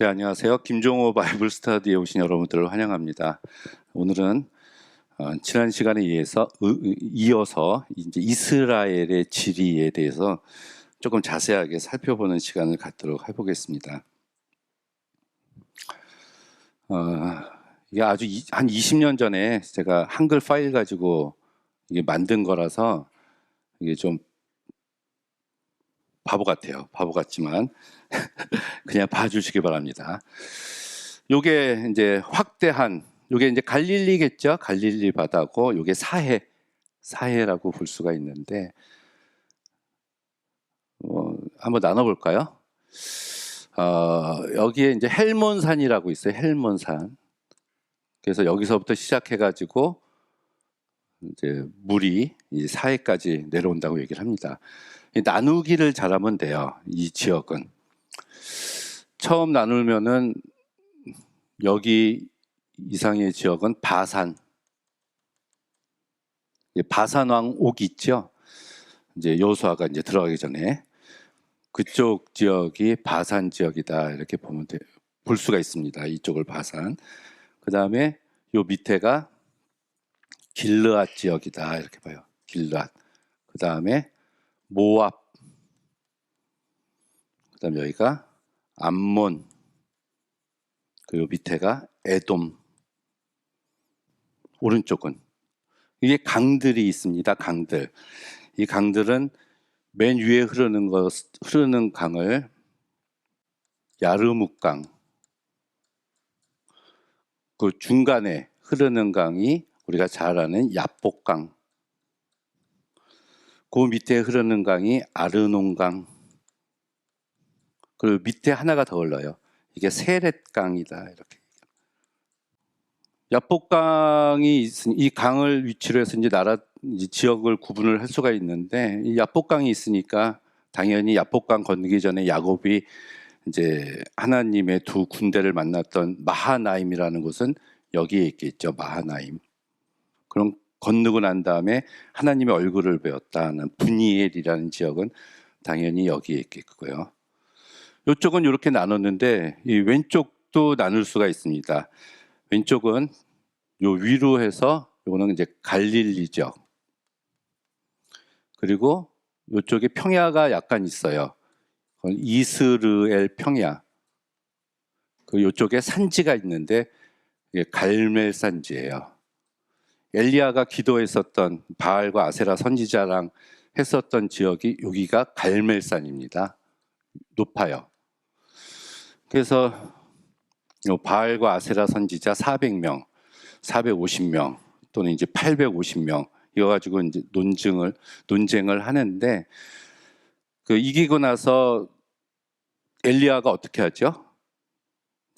네, 안녕하세요. 김종호 바이블 스터디에 오신 여러분들을 환영합니다. 오늘은 지난 시간에 이어서 이제 이스라엘의 지리에 대해서 조금 자세하게 살펴보는 시간을 갖도록 해보겠습니다. 이게 아주 한 20년 전에 제가 한글 파일 가지고 이게 만든 거라서 이게 좀 바보 같아요. 바보 같지만 그냥 봐주시기 바랍니다. 요게 이제 확대한, 요게 이제 갈릴리겠죠. 갈릴리 바다고, 요게 사해라고 볼 수가 있는데, 한번 나눠볼까요? 여기에 이제 헬몬산이라고 있어요. 헬몬산. 그래서 여기서부터 시작해가지고 이제 물이 이제 사해까지 내려온다고 얘기를 합니다. 나누기를 잘하면 돼요. 이 지역은. 처음 나누면은 여기 이상의 지역은 바산. 바산 왕 옥이 있죠. 이제 여호수아가 이제 들어가기 전에 그쪽 지역이 바산 지역이다 이렇게 볼 수가 있습니다. 이쪽을 바산. 그 다음에 요 밑에가 길르앗 지역이다 이렇게 봐요. 길르앗. 그 다음에 모압. 그 다음에 여기가 암몬. 그 밑에가 에돔. 오른쪽은 이게 강들이 있습니다. 강들. 이 강들은 맨 위에 흐르는 강을 야르묵강, 그 중간에 흐르는 강이 우리가 잘 아는 야복강, 그 밑에 흐르는 강이 아르논강, 그리고 밑에 하나가 더 흘러요. 이게 세렛강이다 이렇게. 야복강이 있으니 이 강을 위치로 해서 이제 지역을 구분을 할 수가 있는데, 이 야복강이 있으니까 당연히 야복강 건너기 전에 야곱이 이제 하나님의 두 군대를 만났던 마하나임이라는 곳은 여기에 있겠죠. 마하나임. 그럼 건너고 난 다음에 하나님의 얼굴을 배웠다는 분이엘이라는 지역은 당연히 여기에 있겠고요. 이쪽은 이렇게 나눴는데 이 왼쪽도 나눌 수가 있습니다. 왼쪽은 요 위로 해서 요거는 이제 갈릴리 지역. 그리고 이쪽에 평야가 약간 있어요. 이스르엘 평야. 그리고 이쪽에 산지가 있는데 이게 갈멜 산지예요. 엘리야가 기도했었던 바알과 아세라 선지자랑 했었던 지역이 여기가 갈멜산입니다. 높아요. 그래서 바알과 아세라 선지자 400명, 450명 또는 이제 850명 이거 가지고 이제 논쟁을 하는데, 그 이기고 나서 엘리야가 어떻게 하죠?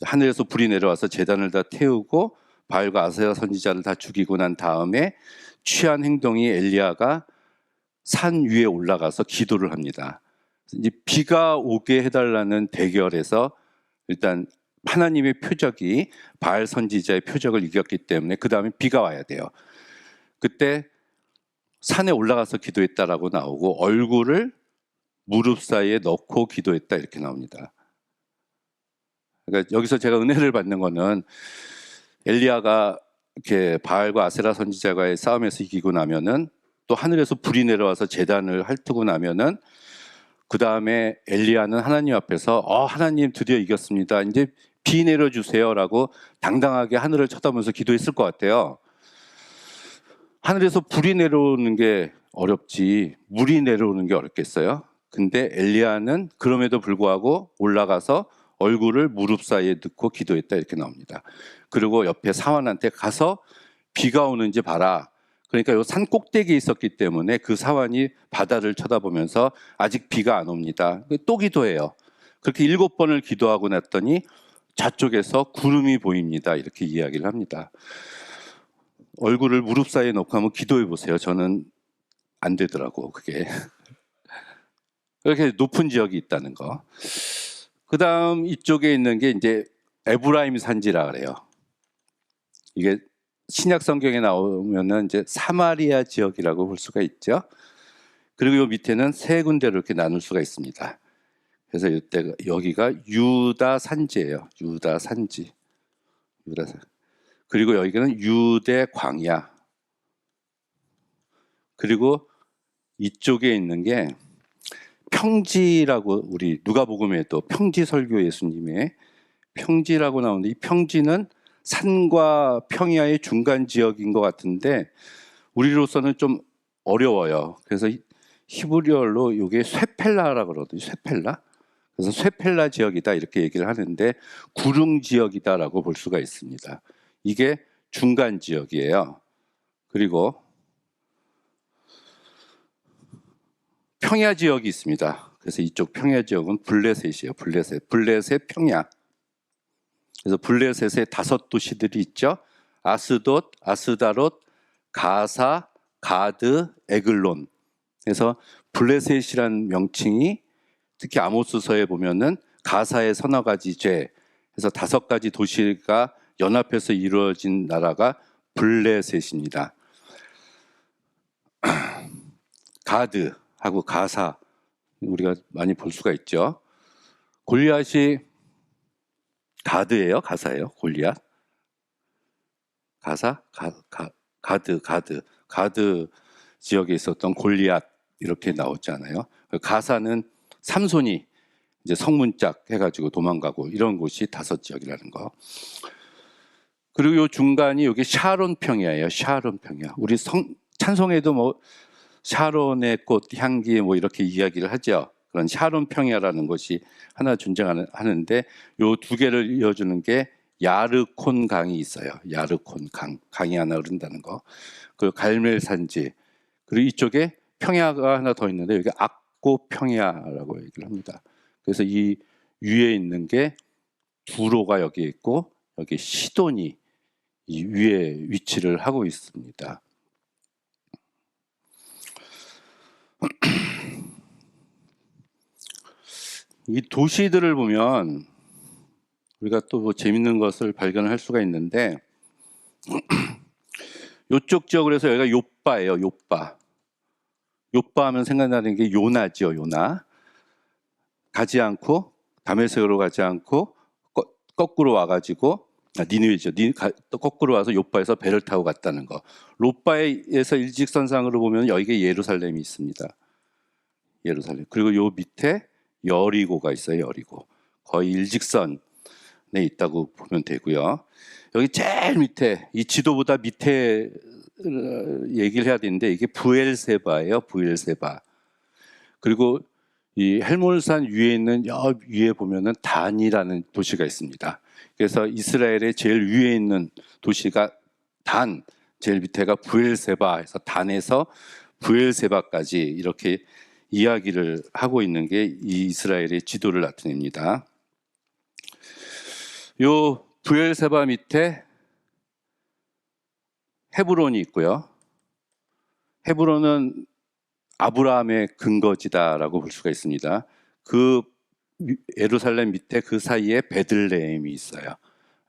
하늘에서 불이 내려와서 제단을 다 태우고 바알과 아세라 선지자를 다 죽이고 난 다음에 취한 행동이 엘리야가 산 위에 올라가서 기도를 합니다. 이제 비가 오게 해달라는 대결에서 일단 하나님의 표적이 바알 선지자의 표적을 이겼기 때문에 그 다음에 비가 와야 돼요. 그때 산에 올라가서 기도했다라고 나오고 얼굴을 무릎 사이에 넣고 기도했다 이렇게 나옵니다. 그러니까 여기서 제가 은혜를 받는 거는 엘리야가 이렇게 바알과 아세라 선지자과의 싸움에서 이기고 나면은 또 하늘에서 불이 내려와서 제단을 핥고 나면은 그 다음에 엘리야는 하나님 앞에서 하나님 드디어 이겼습니다. 이제 비 내려주세요라고 당당하게 하늘을 쳐다보면서 기도했을 것 같아요. 하늘에서 불이 내려오는 게 어렵지 물이 내려오는 게 어렵겠어요? 근데 엘리야는 그럼에도 불구하고 올라가서 얼굴을 무릎 사이에 넣고 기도했다 이렇게 나옵니다. 그리고 옆에 사환한테 가서 비가 오는지 봐라. 그러니까 이 산 꼭대기에 있었기 때문에 그 사환이 바다를 쳐다보면서 아직 비가 안 옵니다. 또 기도해요. 그렇게 7번을 기도하고 났더니 저쪽에서 구름이 보입니다. 이렇게 이야기를 합니다. 얼굴을 무릎 사이에 넣고 한번 기도해 보세요. 저는 안 되더라고 그게. 이렇게 높은 지역이 있다는 거. 그 다음 이쪽에 있는 게 이제 에브라임 산지라 그래요. 이게 신약 성경에 나오면은 이제 사마리아 지역이라고 볼 수가 있죠. 그리고 이 밑에는 세 군데로 이렇게 나눌 수가 있습니다. 그래서 이때가 여기가 유다 산지예요. 유다 산지. 유다 산. 그리고 여기는 유대 광야. 그리고 이쪽에 있는 게 평지라고, 우리 누가복음에도 평지 설교 예수님의 평지라고 나오는데, 이 평지는 산과 평야의 중간 지역인 것 같은데 우리로서는 좀 어려워요. 그래서 히브리어로 이게 쇠펠라라고 그러거든요. 쇠펠라. 그래서 쇠펠라 지역이다 이렇게 얘기를 하는데 구릉 지역이다라고 볼 수가 있습니다. 이게 중간 지역이에요. 그리고 평야 지역이 있습니다. 그래서 이쪽 평야 지역은 블레셋이에요. 블레셋 평야. 그래서 블레셋의 5도시들이 있죠. 아스돗, 아스다롯, 가사, 가드, 에글론. 그래서 블레셋이라는 명칭이 특히 아모스서에 보면은 가사의 서너 가지 죄, 그래서 5가지 도시가 연합해서 이루어진 나라가 블레셋입니다. 가드하고 가사 우리가 많이 볼 수가 있죠. 골리앗이 가드예요, 가사예요? 골리앗? 가사? 가드 지역에 있었던 골리앗 이렇게 나오잖아요. 가사는 삼손이 이제 성문짝 해가지고 도망가고 이런 곳이 5지역이라는 거. 그리고 이 중간이 여기 샤론 평야예요. 샤론 평야. 우리 찬송에도 뭐 샤론의 꽃 향기 뭐 이렇게 이야기를 하죠. 그런 샤론 평야라는 것이 하나 존재하는데 요 2개를 이어주는 게 야르콘 강이 있어요. 야르콘 강이 하나 흐른다는 거. 그 갈멜 산지. 그리고 이쪽에 평야가 하나 더 있는데 여기 악고 평야라고 얘기를 합니다. 그래서 이 위에 있는 게 두로가 여기 있고 여기 시돈이 이 위에 위치를 하고 있습니다. 이 도시들을 보면 우리가 또 뭐 재밌는 것을 발견할 수가 있는데 이쪽 지역으로 해서 여기가 요빠예요. 요빠 하면 생각나는 게 요나죠. 요나. 가지 않고 다메섹으로 가지 않고 거꾸로 와가지고 니느웨죠. 거꾸로 와서 요빠에서 배를 타고 갔다는 거. 로빠에서 일직선상으로 보면 여기가 예루살렘이 있습니다. 예루살렘. 그리고 요 밑에 여리고가 있어요. 여리고. 거의 일직선에 있다고 보면 되고요. 여기 제일 밑에, 이 지도보다 밑에 얘기를 해야 되는데 이게 부엘세바예요. 부엘세바. 그리고 이 헬몬산 위에 있는 위에 보면은 단이라는 도시가 있습니다. 그래서 이스라엘의 제일 위에 있는 도시가 단, 제일 밑에가 부엘세바에서 단에서 부엘세바까지 이렇게 이야기를 하고 있는 게 이 이스라엘의 지도를 나타냅니다. 요 부엘세바 밑에 헤브론이 있고요. 헤브론은 아브라함의 근거지다라고 볼 수가 있습니다. 그 예루살렘 밑에 그 사이에 베들레헴이 있어요.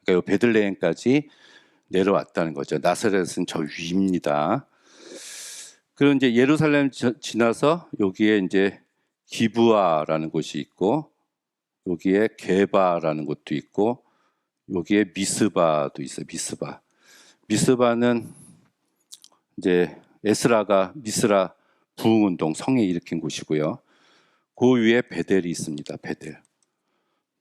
그러니까 이 베들레헴까지 내려왔다는 거죠. 나사렛은 저 위입니다. 그리고 이제 예루살렘 지나서 여기에 이제 기브아라는 곳이 있고 여기에 게바라는 곳도 있고 여기에 미스바도 있어요. 미스바는 이제 에스라가 미스라 부흥운동 성에 일으킨 곳이고요. 그 위에 베델이 있습니다.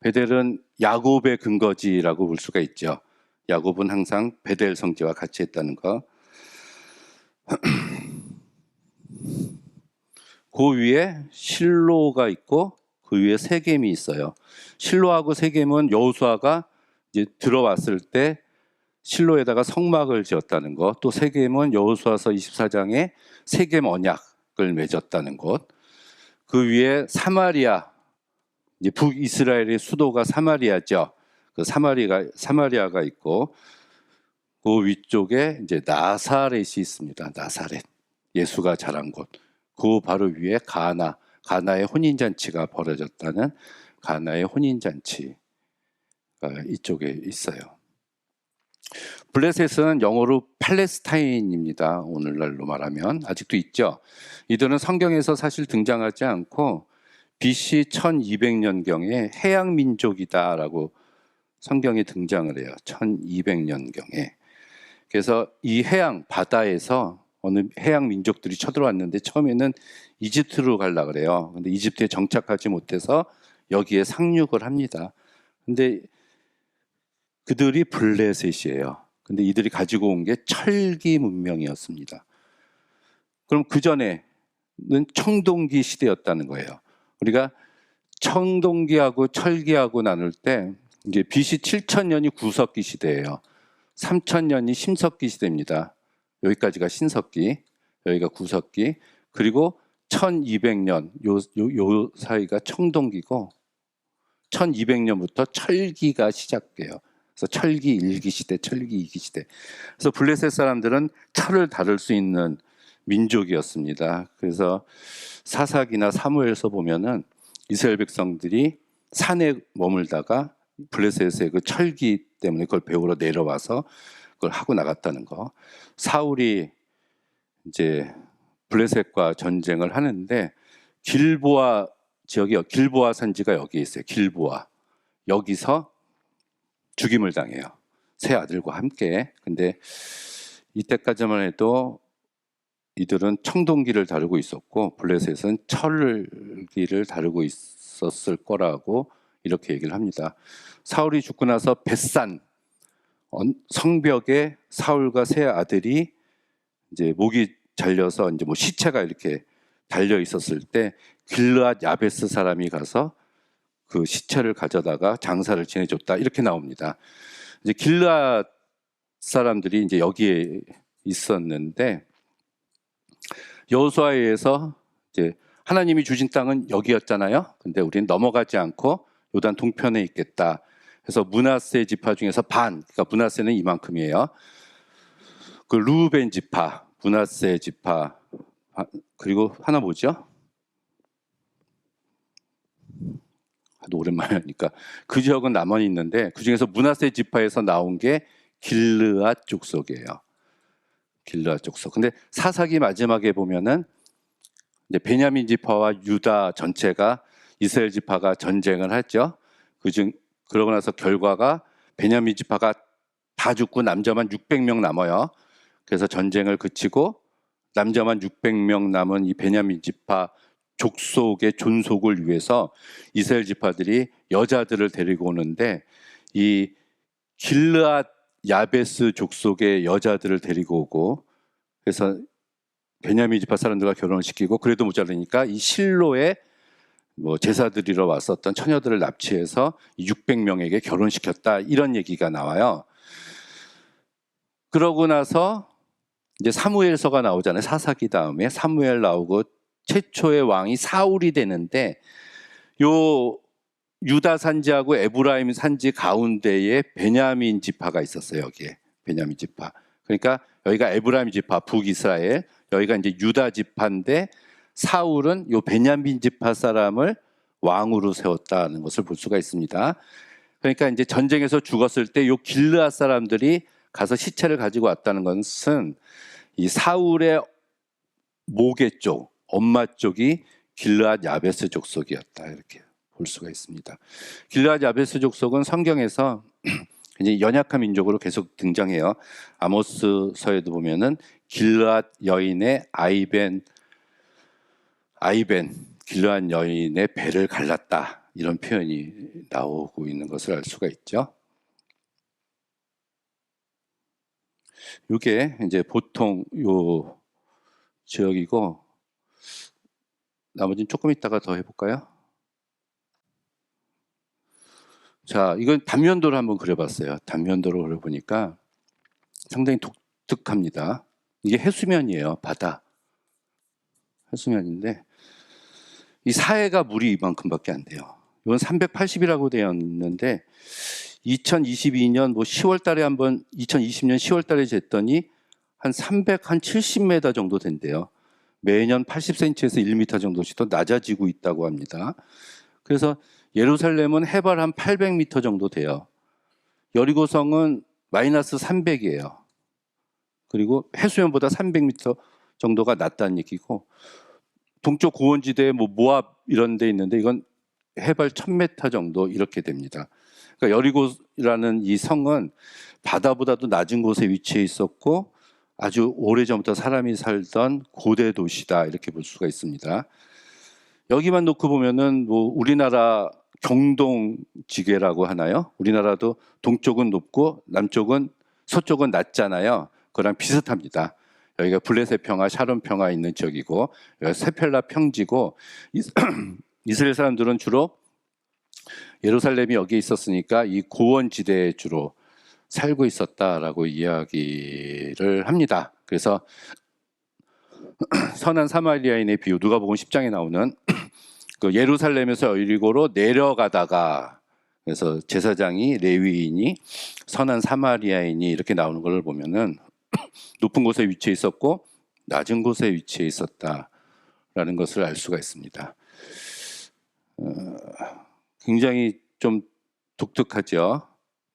베델은 야곱의 근거지라고 볼 수가 있죠. 야곱은 항상 베델 성지와 같이 했다는 거. 그 위에 실로가 있고 그 위에 세겜이 있어요. 실로하고 세겜은 여호수아가 이제 들어왔을 때 실로에다가 성막을 지었다는 것, 또 세겜은 여호수아서 24장에 세겜 언약을 맺었다는 것, 그 위에 사마리아, 이제 북이스라엘의 수도가 사마리아죠. 그 사마리아가 있고 그 위쪽에 이제 나사렛이 있습니다. 나사렛, 예수가 자란 곳. 그 바로 위에 가나의 혼인잔치가 벌어졌다는 가나의 혼인잔치가 이쪽에 있어요. 블레셋은 영어로 팔레스타인입니다. 오늘날로 말하면 아직도 있죠. 이들은 성경에서 사실 등장하지 않고 BC 1200년경에 해양 민족이다라고 성경에 등장을 해요. 1200년경에. 그래서 이 해양 바다에서 어느 해양 민족들이 쳐들어왔는데 처음에는 이집트로 가려고 그래요. 근데 이집트에 정착하지 못해서 여기에 상륙을 합니다. 근데 그들이 블레셋이에요. 근데 이들이 가지고 온 게 철기 문명이었습니다. 그럼 그 전에는 청동기 시대였다는 거예요. 우리가 청동기하고 철기하고 나눌 때 이제 BC 7000년이 구석기 시대예요. 3000년이 심석기 시대입니다. 여기까지가 신석기, 여기가 구석기, 그리고 1200년 요 사이가 청동기고 1200년부터 철기가 시작돼요. 그래서 철기 1기 시대, 철기 2기 시대. 그래서 블레셋 사람들은 철을 다룰 수 있는 민족이었습니다. 그래서 사사기나 사무엘서 보면은 이스라엘 백성들이 산에 머물다가 블레셋의 그 철기 때문에 그걸 배우러 내려와서 그걸 하고 나갔다는 거. 사울이 이제 블레셋과 전쟁을 하는데 길보아 지역이 길보아 산지가 여기에 있어요. 길보아. 여기서 죽임을 당해요. 세 아들과 함께. 근데 이때까지만 해도 이들은 청동기를 다루고 있었고 블레셋은 철기를 다루고 있었을 거라고 이렇게 얘기를 합니다. 사울이 죽고 나서 벳산 성벽에 사울과 세 아들이 이제 목이 잘려서 이제 뭐 시체가 이렇게 달려 있었을 때 길르앗 야베스 사람이 가서 그 시체를 가져다가 장사를 지내줬다 이렇게 나옵니다. 이제 길르앗 사람들이 이제 여기에 있었는데 여호수아에 의해서 이제 하나님이 주신 땅은 여기였잖아요. 근데 우리는 넘어가지 않고 요단 동편에 있겠다. 그래서 므낫세 지파 중에서 반, 그러니까 므낫세는 이만큼이에요. 그 르우벤 지파, 므낫세 지파, 그리고 하나 뭐죠? 하도 오랜만에 하니까 그 지역은 남원이 있는데 그 중에서 므낫세 지파에서 나온 게 길르앗 족속이에요. 길르앗 족속. 근데 사사기 마지막에 보면은 이제 베냐민 지파와 유다 전체가 이스라엘 지파가 전쟁을 했죠. 그러고 나서 결과가 베냐민 지파가 다 죽고 남자만 600명 남아요. 그래서 전쟁을 그치고 남자만 600명 남은 이 베냐민 지파 족속의 존속을 위해서 이스라엘 지파들이 여자들을 데리고 오는데 이 길르앗 야베스 족속의 여자들을 데리고 오고 그래서 베냐민 지파 사람들과 결혼을 시키고 그래도 모자라니까 이 실로에 뭐 제사 드리러 왔었던 처녀들을 납치해서 600명에게 결혼시켰다 이런 얘기가 나와요. 그러고 나서 이제 사무엘서가 나오잖아요. 사사기 다음에 사무엘 나오고 최초의 왕이 사울이 되는데 요 유다 산지하고 에브라임 산지 가운데에 베냐민 지파가 있었어요. 여기에 베냐민 지파. 그러니까 여기가 에브라임 지파 북이스라엘, 여기가 이제 유다 지파인데 사울은 요 베냐민 지파 사람을 왕으로 세웠다는 것을 볼 수가 있습니다. 그러니까 이제 전쟁에서 죽었을 때 요 길르앗 사람들이 가서 시체를 가지고 왔다는 것은 이 사울의 모계 쪽, 엄마 쪽이 길르앗 야베스 족속이었다 이렇게 볼 수가 있습니다. 길르앗 야베스 족속은 성경에서 굉장히 연약한 민족으로 계속 등장해요. 아모스서에도 보면은 길르앗 여인의 아이벤 길르앗 여인의 배를 갈랐다 이런 표현이 나오고 있는 것을 알 수가 있죠. 이게 이제 보통 요 지역이고 나머지는 조금 있다가 더 해볼까요? 자, 이건 단면도를 한번 그려봤어요. 단면도로 그려보니까 상당히 독특합니다. 이게 해수면이에요. 바다. 해수면인데 이 사해가 물이 이만큼밖에 안 돼요. 이건 380이라고 되어 있는데 2022년 뭐 10월 달에 한번 2020년 10월 달에 쟀더니 한 370m 정도 된대요. 매년 80cm에서 1m 정도씩 더 낮아지고 있다고 합니다. 그래서 예루살렘은 해발 한 800m 정도 돼요. 여리고성은 마이너스 300이에요. 그리고 해수면보다 300m 정도가 낮다는 얘기고 동쪽 고원지대의 뭐 모압 이런 데 있는데 이건 해발 1000m 정도 이렇게 됩니다. 그러니까 여리고라는 이 성은 바다보다도 낮은 곳에 위치해 있었고 아주 오래전부터 사람이 살던 고대 도시다 이렇게 볼 수가 있습니다. 여기만 놓고 보면은 뭐 우리나라 경동지계라고 하나요? 우리나라도 동쪽은 높고 남쪽은 서쪽은 낮잖아요. 그거랑 비슷합니다. 여기가 블레셋 평화, 샤론 평화 있는 지역이고 여기가 세펠라 평지고 이스라엘 사람들은 주로 예루살렘이 여기에 있었으니까 이 고원지대에 주로 살고 있었다라고 이야기를 합니다. 그래서 선한 사마리아인의 비유, 누가복음 10장에 나오는 그 예루살렘에서 여리고로 내려가다가 그래서 제사장이 레위인이 선한 사마리아인이 이렇게 나오는 걸 보면은 높은 곳에 위치해 있었고 낮은 곳에 위치해 있었다라는 것을 알 수가 있습니다. 굉장히 좀 독특하죠.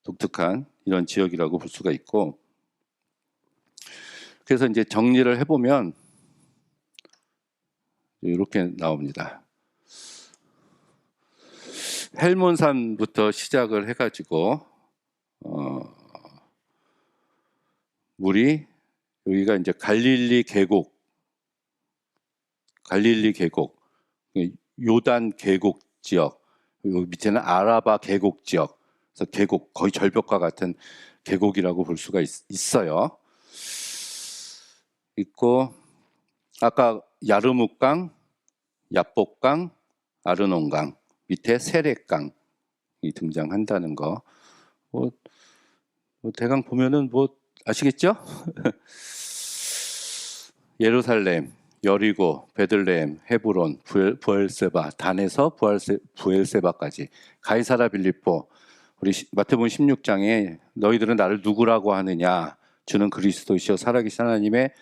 독특한 이런 지역이라고 볼 수가 있고, 그래서 이제 정리를 해보면 이렇게 나옵니다. 헬몬산부터 시작을 해가지고 물이 여기가 이제 갈릴리 계곡, 요단 계곡 지역, 여기 밑에는 아라바 계곡 지역, 그래서 계곡 거의 절벽과 같은 계곡이라고 볼 수가 있어요. 있고 아까 야르묵강, 야복강, 아르논강 밑에 세렛강이 등장한다는 거. 뭐 대강 보면은 뭐 아시겠죠? 예루살렘, 여리고, 베들레헴, 헤브론, 부엘세바, 단에서 부엘세바까지, 가이사라 빌립보. 우리 마태복음 16장에 너희들은 나를 누구라고 하느냐? 주는 그리스도이시여 살아계신 하나님의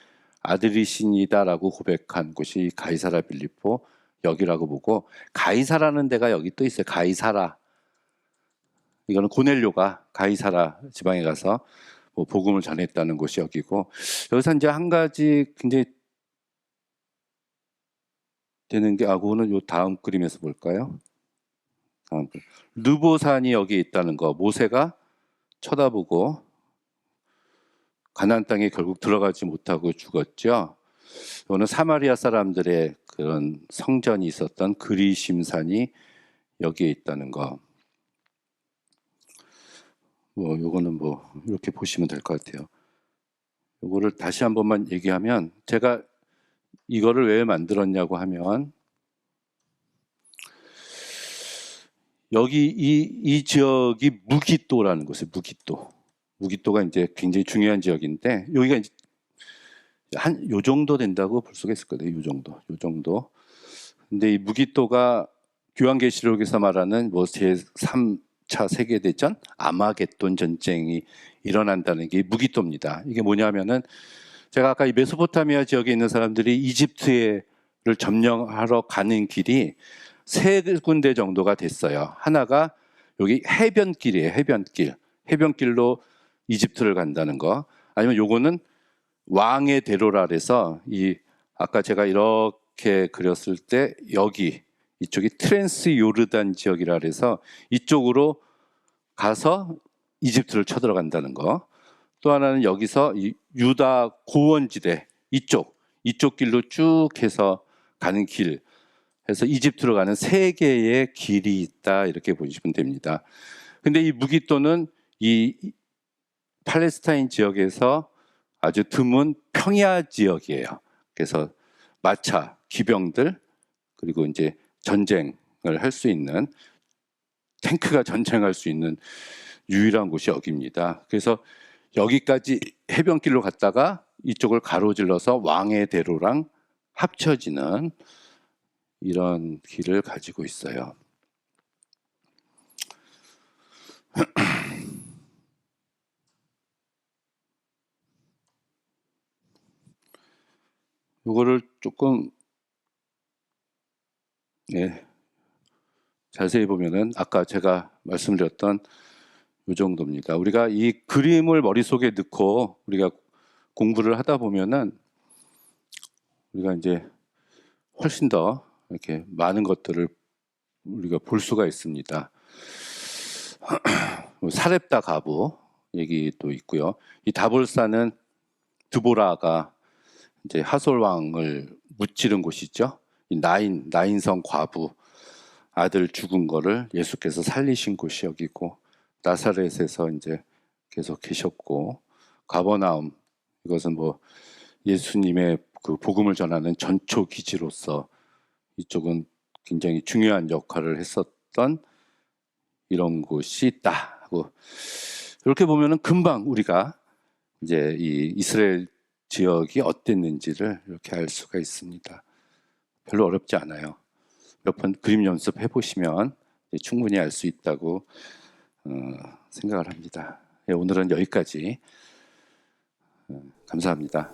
아들이시니다라고 고백한 곳이 가이사라 빌립보 여기라고 보고, 가이사라는 데가 여기 또 있어요. 가이사라. 이거는 고넬료가 가이사라 지방에 가서 뭐 복음을 전했다는 곳이 여기고, 여기서 이제 한 가지 굉장히 되는 게, 그거는 요 다음 그림에서 볼까요? 르보산이 여기 있다는 거. 모세가 쳐다보고 가나안 땅에 결국 들어가지 못하고 죽었죠. 이거는 사마리아 사람들의 그런 성전이 있었던 그리심산이 여기에 있다는 거. 뭐 요거는 뭐 이렇게 보시면 될 것 같아요. 요거를 다시 한 번만 얘기하면, 제가 이거를 왜 만들었냐고 하면, 여기 이 지역이 무기또라는 곳이에요. 무기또가 이제 굉장히 중요한 지역인데, 여기가 이제 한 요 정도 된다고 볼 수가 있을 거예요. 요 정도. 근데 이 무기또가 요한계시록에서 말하는 뭐 제3차 세계대전, 아마겟돈 전쟁이 일어난다는 게 무기또입니다. 이게 뭐냐면은, 제가 아까 이 메소포타미아 지역에 있는 사람들이 이집트를 점령하러 가는 길이 세 군데 정도가 됐어요. 하나가 여기 해변길이에요. 해변길로 이집트를 간다는 거. 아니면 요거는 왕의 대로라 그래서, 이 아까 제가 이렇게 그렸을 때 여기 이쪽이 트랜스 요르단 지역이라 그래서 이쪽으로 가서 이집트를 쳐들어간다는 거. 또 하나는 여기서 이 유다 고원지대 이쪽 길로 쭉 해서 가는 길, 해서 이집트로 가는 세 개의 길이 있다 이렇게 보시면 됩니다. 근데 이 무기또는 이 팔레스타인 지역에서 아주 드문 평야 지역이에요. 그래서 마차, 기병들, 그리고 이제 전쟁을 할 수 있는, 탱크가 전쟁할 수 있는 유일한 곳이 여기입니다. 그래서 여기까지 해변길로 갔다가 이쪽을 가로질러서 왕의 대로랑 합쳐지는 이런 길을 가지고 있어요. 이거를 조금 자세히 보면은 아까 제가 말씀드렸던 이 정도입니다. 우리가 이 그림을 머릿속에 넣고 우리가 공부를 하다 보면은 우리가 이제 훨씬 더 이렇게 많은 것들을 우리가 볼 수가 있습니다. 사렙다 가부 얘기도 있고요. 이 다볼사는 드보라가 이제 하솔 왕을 무찌른 곳이죠. 이 나인성 과부 아들 죽은 거를 예수께서 살리신 곳이 여기고, 나사렛에서 이제 계속 계셨고, 가버나움, 이것은 뭐 예수님의 그 복음을 전하는 전초 기지로서 이쪽은 굉장히 중요한 역할을 했었던 이런 곳이 있다 하고, 이렇게 보면은 금방 우리가 이제 이 이스라엘 지역이 어땠는지를 이렇게 알 수가 있습니다. 별로 어렵지 않아요. 몇 번 그림 연습해 보시면 충분히 알 수 있다고 생각을 합니다. 오늘은 여기까지. 감사합니다.